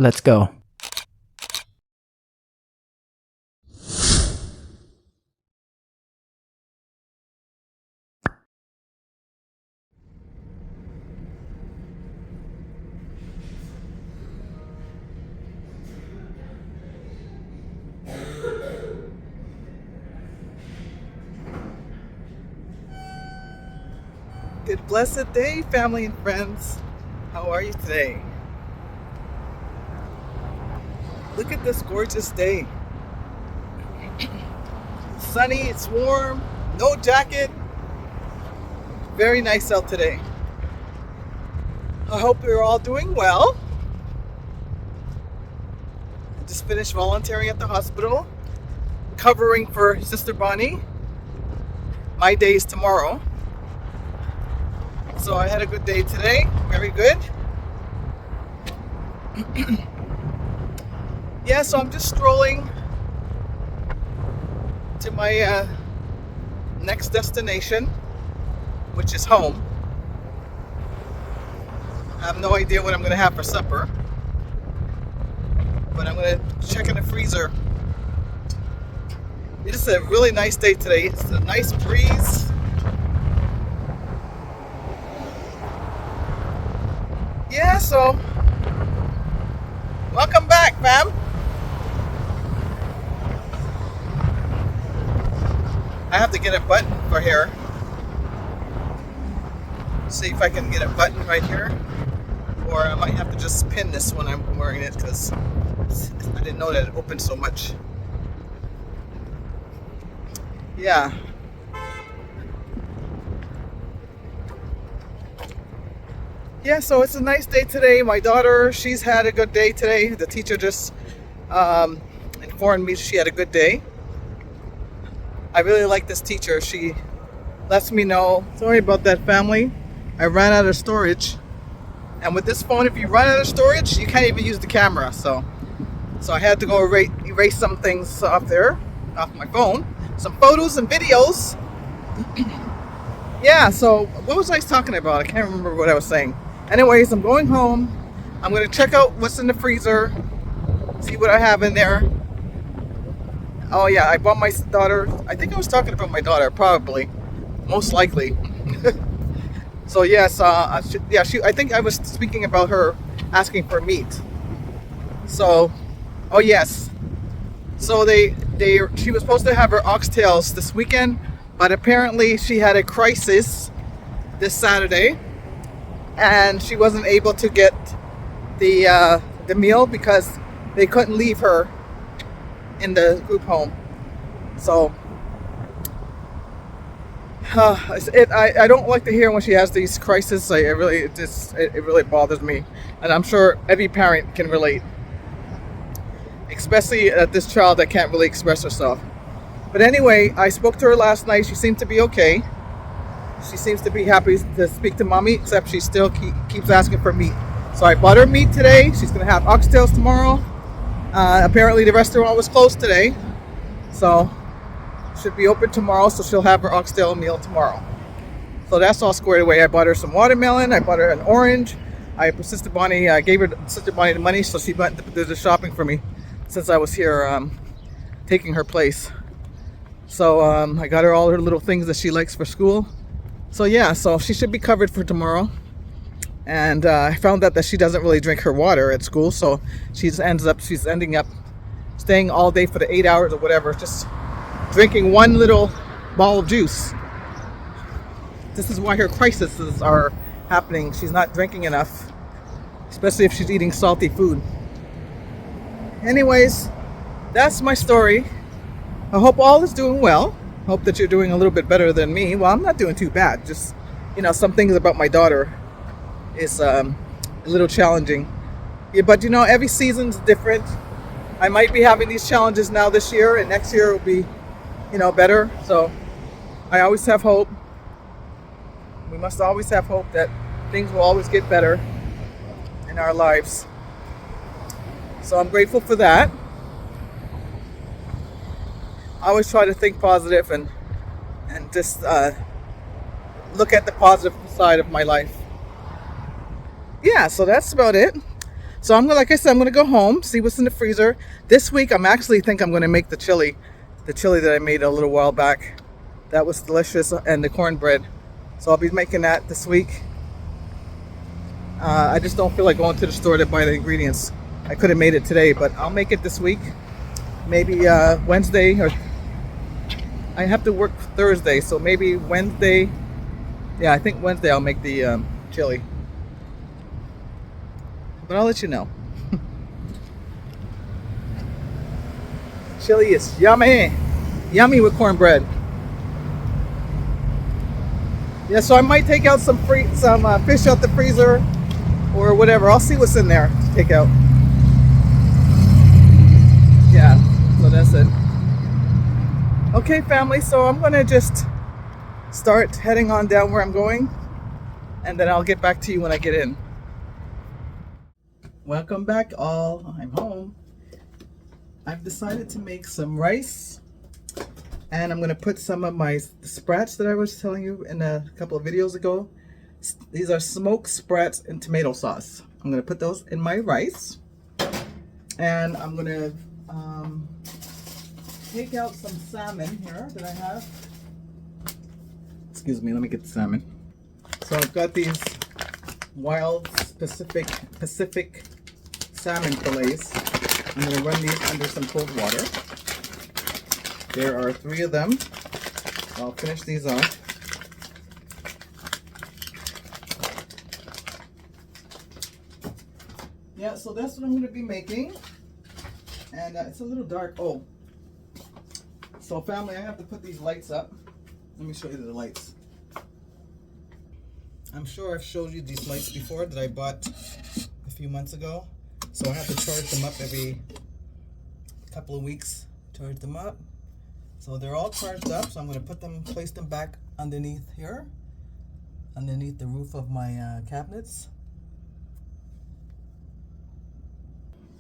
Let's go. Good blessed day, family and friends. How are you today? Look at this gorgeous day. Sunny, it's warm, no jacket. Very nice out today. I hope you're all doing well. I just finished volunteering at the hospital, covering for Sister Bonnie. My day is tomorrow. So I had a good day today, very good. Yeah, so I'm just strolling to my next destination, which is home. I have no idea what I'm going to have for supper, but I'm going to check in the freezer. It's a really nice day today. It's a nice breeze. Yeah, so welcome back, fam. I have to get a button for here. See if I can get a button right here, or I might have to just pin this when I'm wearing it because I didn't know that it opened so much. Yeah. Yeah, so it's a nice day today. My daughter, she's had a good day today. The teacher just informed me she had a good day. I really like this teacher. She lets me know. Sorry about that, family. I ran out of storage. And with this phone, if you run out of storage, you can't even use the camera. So I had to go erase some things off my phone. Some photos and videos. Yeah, so what was I talking about? I can't remember what I was saying. Anyways, I'm going home. I'm going to check out what's in the freezer, see what I have in there. Oh yeah, I bought my daughter, I think I was talking about my daughter, probably, most likely. So yes, I think I was speaking about her asking for meat. So, oh yes. So she was supposed to have her oxtails this weekend, but apparently she had a crisis this Saturday. And she wasn't able to get the meal because they couldn't leave her in the group home. So I don't like to hear when she has these crises. It really bothers me, and I'm sure every parent can relate, especially at this child that can't really express herself. But anyway, I spoke to her last night. She seemed to be okay. She seems to be happy to speak to mommy, except she still keeps asking for meat. So I bought her meat today. She's going to have oxtails tomorrow. Apparently the restaurant was closed today. So should be open tomorrow, so she'll have her oxtail meal tomorrow. So that's all squared away. I bought her some watermelon. I bought her an orange. I gave Sister Bonnie the money, so she went to do the shopping for me since I was here taking her place. So I got her all her little things that she likes for school. So yeah, so she should be covered for tomorrow. And I found out that she doesn't really drink her water at school, so she's ending up staying all day for the 8 hours or whatever, just drinking one little bottle of juice. This is why her crises are happening. She's not drinking enough, especially if she's eating salty food. Anyways, that's my story. I hope all is doing well. Hope that you're doing a little bit better than me. Well, I'm not doing too bad. Just, some things about my daughter is a little challenging. Yeah, but every season's different. I might be having these challenges now this year, and next year will be, better. So I always have hope. We must always have hope that things will always get better in our lives. So I'm grateful for that. I always try to think positive and just look at the positive side of my life. Yeah, so that's about it. So I'm gonna, like I said, I'm gonna go home, see what's in the freezer. This week I'm actually think I'm gonna make the chili that I made a little while back. That was delicious, and the cornbread. So I'll be making that this week. I just don't feel like going to the store to buy the ingredients. I could have made it today, but I'll make it this week. Maybe Wednesday, or I have to work Thursday, so maybe Wednesday. Yeah, I think Wednesday I'll make the chili. But I'll let you know. Chili is yummy. Yummy with cornbread. Yeah, so I might take out some fish out the freezer or whatever. I'll see what's in there to take out. Yeah, so that's it. Okay, family, so I'm gonna just start heading on down where I'm going, and then I'll get back to you when I get in. Welcome back all. I'm home. I've decided to make some rice, and I'm gonna put some of my sprats that I was telling you in a couple of videos ago. These are smoked sprats and tomato sauce. I'm gonna put those in my rice, and I'm gonna take out some salmon here that I have. Excuse me, let me get the salmon. So I've got these wild Pacific salmon fillets. I'm going to run these under some cold water. There are 3 of them. I'll finish these off. Yeah, so that's what I'm going to be making. And it's a little dark. Oh, so family, I have to put these lights up. Let me show you the lights. I'm sure I've showed you these lights before that I bought a few months ago. So I have to charge them up every couple of weeks. Charge them up. So they're all charged up. So I'm going to place them back underneath here, underneath the roof of my cabinets.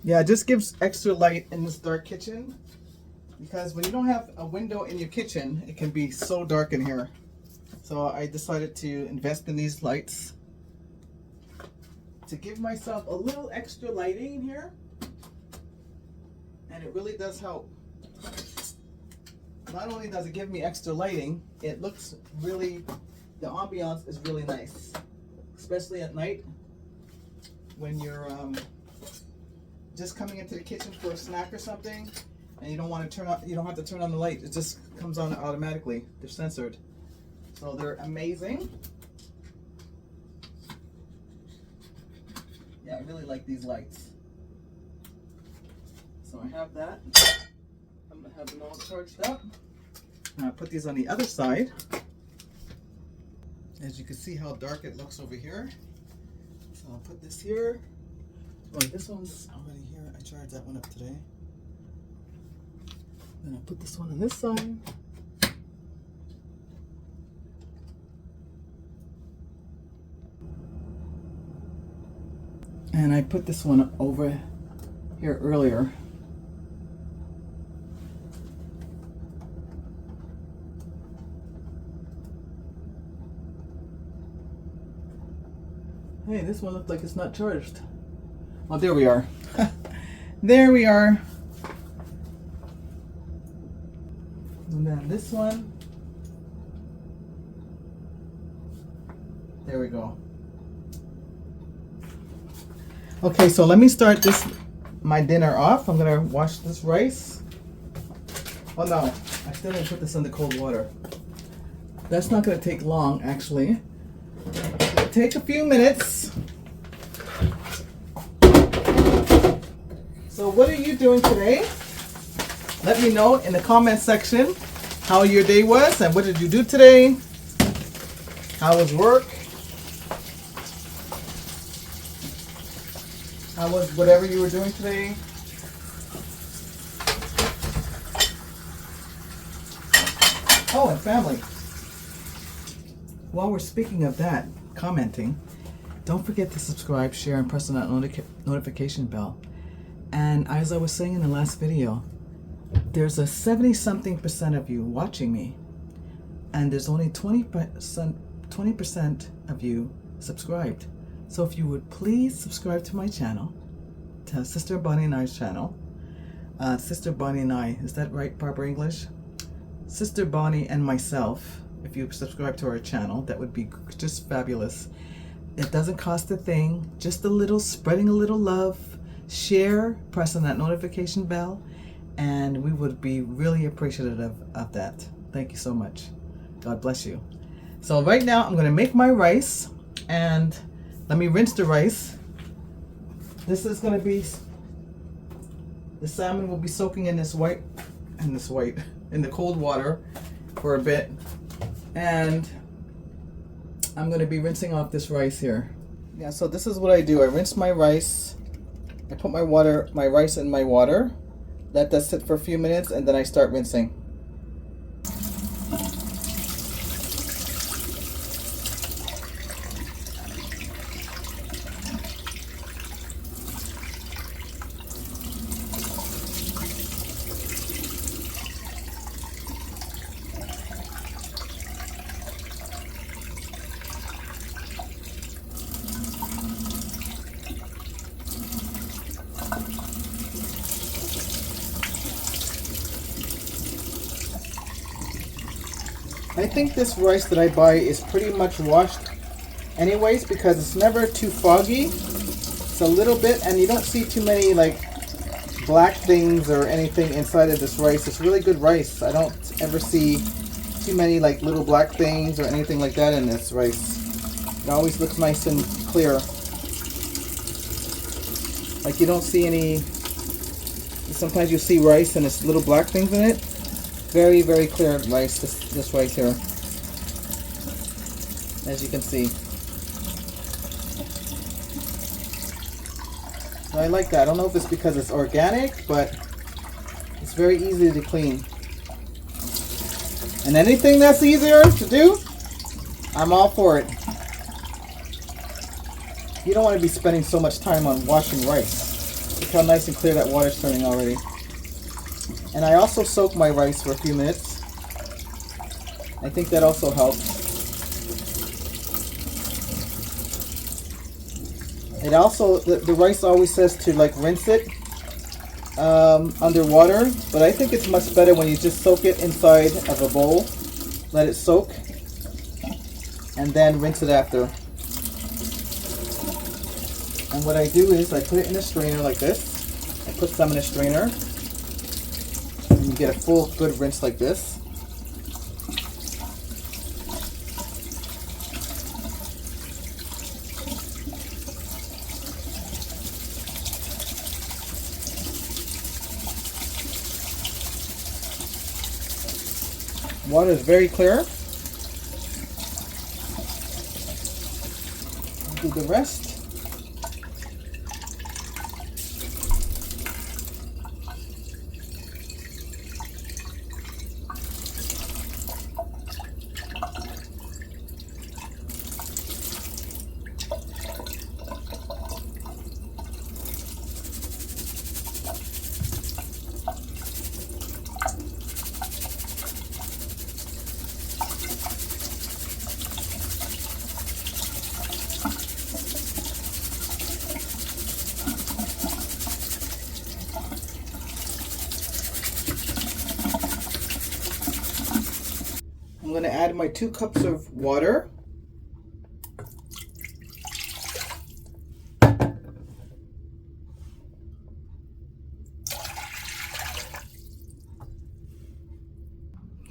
Yeah, it just gives extra light in this dark kitchen, because when you don't have a window in your kitchen, it can be so dark in here. So I decided to invest in these lights to give myself a little extra lighting in here, and it really does help. Not only does it give me extra lighting, it looks really, the ambiance is really nice, especially at night when you're just coming into the kitchen for a snack or something, and you don't want to turn on, you don't have to turn on the light. It just comes on automatically. They're censored. So they're amazing. Yeah, I really like these lights. So I have that. I'm gonna have them all charged up. And I'll put these on the other side. As you can see how dark it looks over here. So I'll put this here. Oh, this one's already here. I charged that one up today. Then I'll put this one on this side. And I put this one over here earlier. Hey, this one looks like it's not charged. Oh, there we are. There we are. And then this one. There we go. Okay, so let me start my dinner off. I'm gonna wash this rice. Oh no, I still didn't put this in the cold water. That's not gonna take long, actually. It'll take a few minutes. So what are you doing today? Let me know in the comment section how your day was and what did you do today? How was work? How was whatever you were doing today? Oh, and family. While we're speaking of that, commenting, don't forget to subscribe, share, and press on that notification bell. And as I was saying in the last video, there's a 70-something% of you watching me, and there's only 20% of you subscribed. So if you would please subscribe to my channel Sister Bonnie and I's channel. Sister Bonnie and I, is that right, Barbara English? Sister Bonnie and myself. If you subscribe to our channel, that would be just fabulous. It doesn't cost a thing, just a little, spreading a little love, share, press on that notification bell, and we would be really appreciative of that. Thank you so much. God bless you. So right now I'm going to make my rice, and let me rinse the rice. This is going to be, the salmon will be soaking in this in the cold water for a bit, and I'm going to be rinsing off this rice here. Yeah, so this is what I do. I rinse my rice. I put my rice in my water. Let that sit for a few minutes, and then I start rinsing. I think this rice that I buy is pretty much washed anyways, because it's never too foggy. It's a little bit, and you don't see too many like black things or anything inside of this rice. It's really good rice. I don't ever see too many like little black things or anything like that in this rice. It always looks nice and clear. Like you don't see any, sometimes you see rice and it's little black things in it. Very, very clear rice, this rice here, as you can see. So I like that. I don't know if it's because it's organic, but it's very easy to clean. And anything that's easier to do, I'm all for it. You don't want to be spending so much time on washing rice. Look how nice and clear that water's turning already. And I also soak my rice for a few minutes. I think that also helps. It also, the rice always says to like rinse it underwater, but I think it's much better when you just soak it inside of a bowl, let it soak, and then rinse it after. And what I do is I put it in a strainer like this. I put some in a strainer. And you get a full good rinse like this. Water is very clear. Do the rest. I'm going to add my 2 cups of water.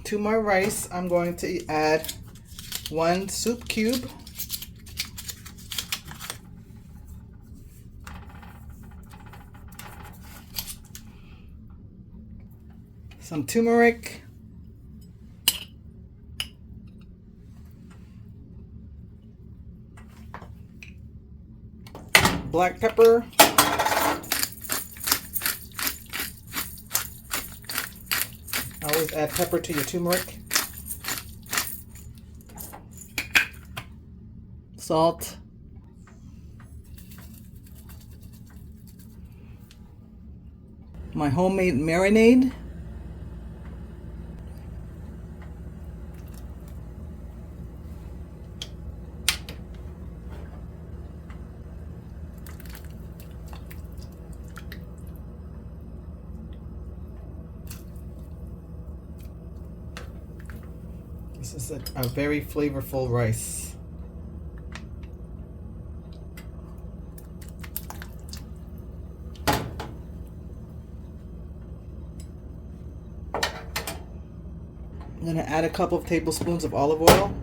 To my rice, I'm going to add 1 soup cube. Some turmeric. Black pepper. Always add pepper to your turmeric. Salt. My homemade marinade. This is a very flavorful rice. I'm going to add a couple of tablespoons of olive oil.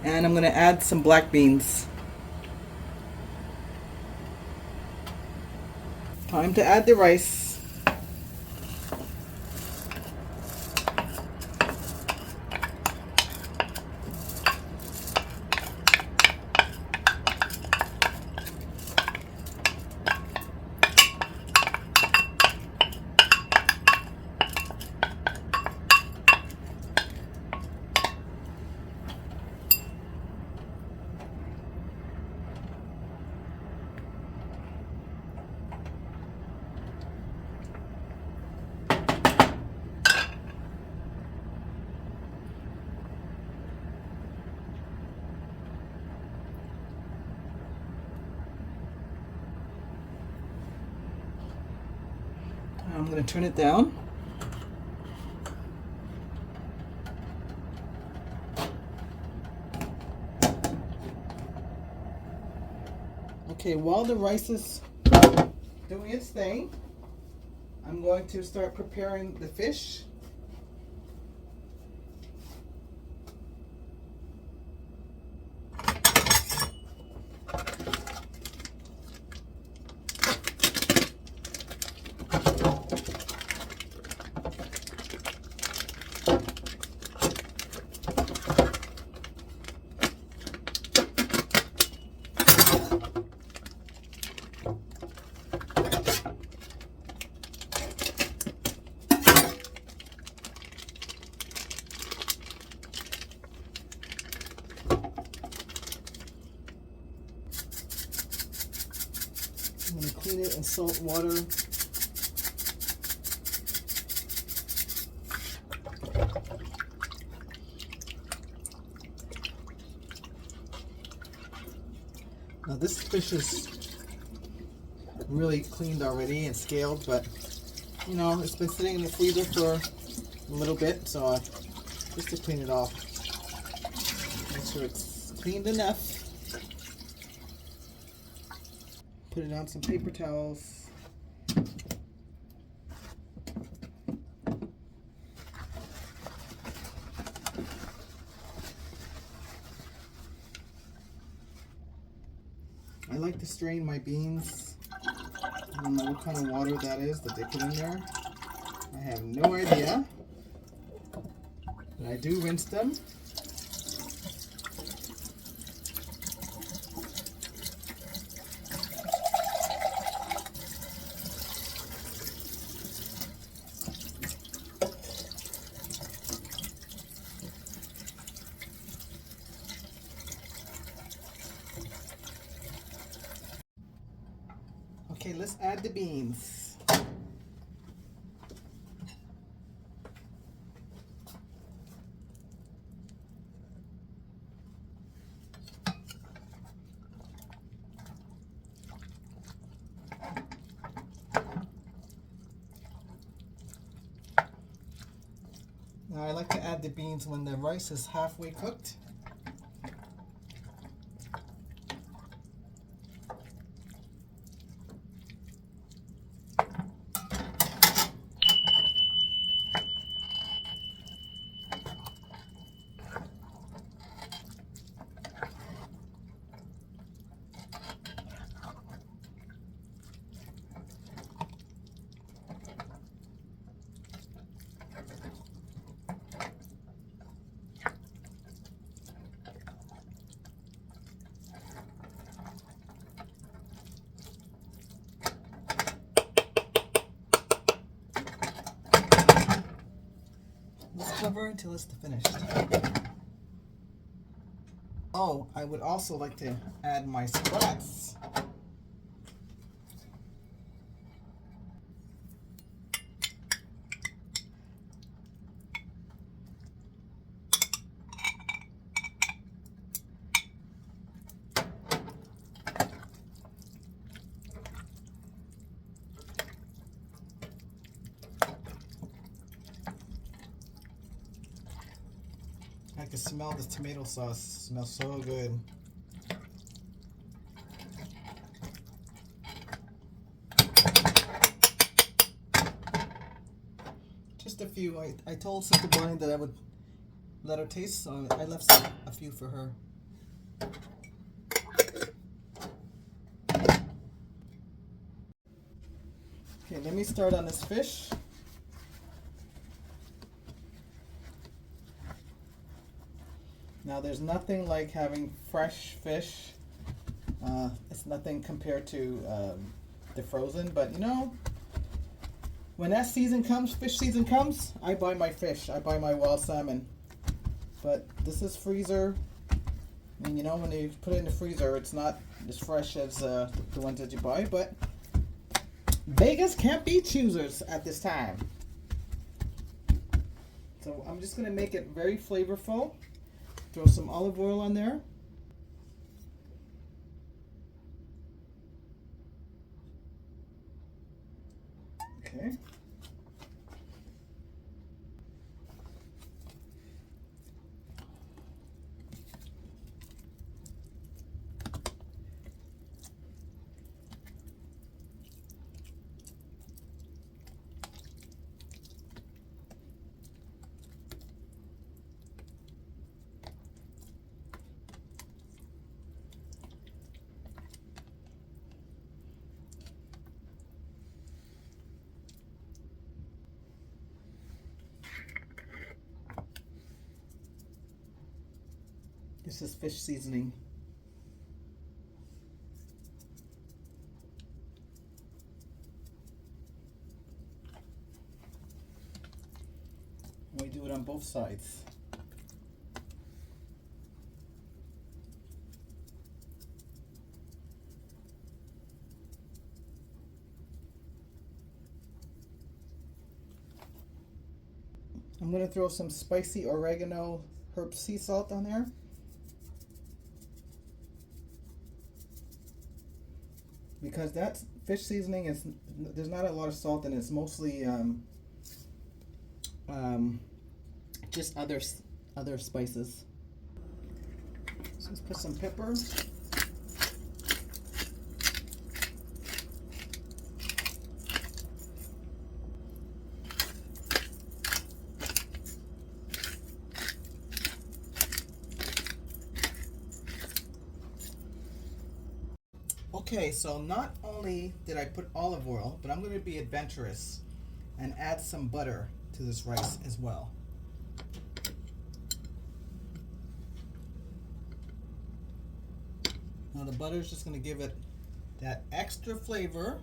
And I'm going to add some black beans. Time to add the rice. I'm going to turn it down. Okay, while the rice is doing its thing, I'm going to start preparing the fish. I'm going to clean it in salt water. Now this fish is really cleaned already and scaled, but you know, it's been sitting in the freezer for a little bit, so just to clean it off. Make sure it's cleaned enough. Put it on some paper towels. I like to strain my beans. I don't know what kind of water that is that they put in there. I have no idea. But I do rinse them. Okay, let's add the beans. Now I like to add the beans when the rice is halfway cooked. Let's cover until it's finished. Oh, I would also like to add my SPRATs. I can smell this tomato sauce. It smells so good. Just a few. I told Sister Bonnie that I would let her taste, so I left a few for her. Okay, let me start on this fish. Now there's nothing like having fresh fish. It's nothing compared to the frozen, but you know, when that season comes, fish season comes, I buy my fish. I buy my wild salmon. But this is freezer. And you know, when you put it in the freezer, it's not as fresh as the ones that you buy, but beggars can't be choosers at this time. So I'm just gonna make it very flavorful. Throw some olive oil on there. Okay. This is fish seasoning. We do it on both sides. I'm going to throw some spicy oregano herb sea salt on there. Because that fish seasoning is, there's not a lot of salt in it. It's mostly just other spices. So let's put some pepper. Okay, so not only did I put olive oil, but I'm going to be adventurous and add some butter to this rice as well. Now the butter is just going to give it that extra flavor.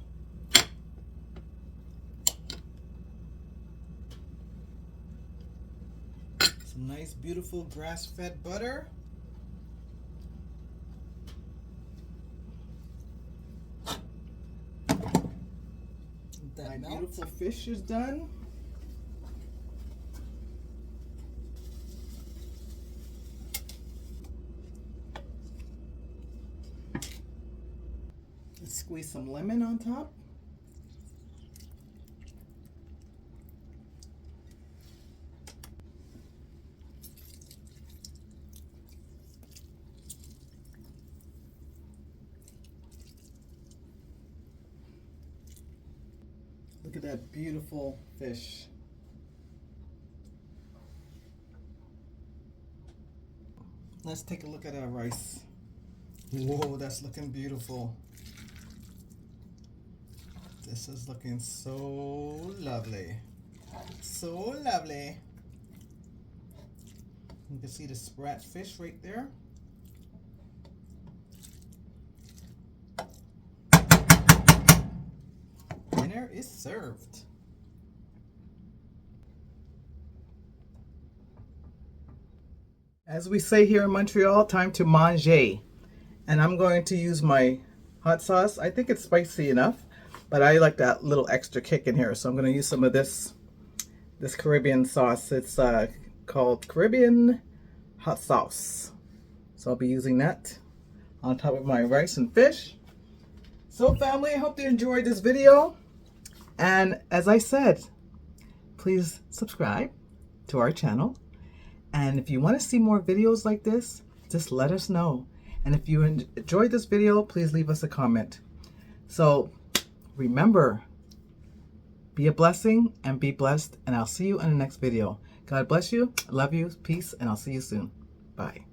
Some nice, beautiful grass-fed butter. My beautiful fish is done. Let's squeeze some lemon on top. Look at that beautiful fish. Let's take a look at our rice. Whoa, that's looking beautiful. This is looking so lovely. So lovely. You can see the SPRAT fish right there. Dinner is served. As we say here in Montreal, time to manger. And I'm going to use my hot sauce. I think it's spicy enough, but I like that little extra kick in here. So I'm going to use some of this Caribbean sauce. It's called Caribbean hot sauce. So I'll be using that on top of my rice and fish. So family, I hope you enjoyed this video. And as I said, please subscribe to our channel And if you want to see more videos like this, just let us know. And if you enjoyed this video, please leave us a comment. So remember, be a blessing and be blessed. And I'll see you in the next video. God bless you. I love you. Peace. And I'll see you soon. Bye.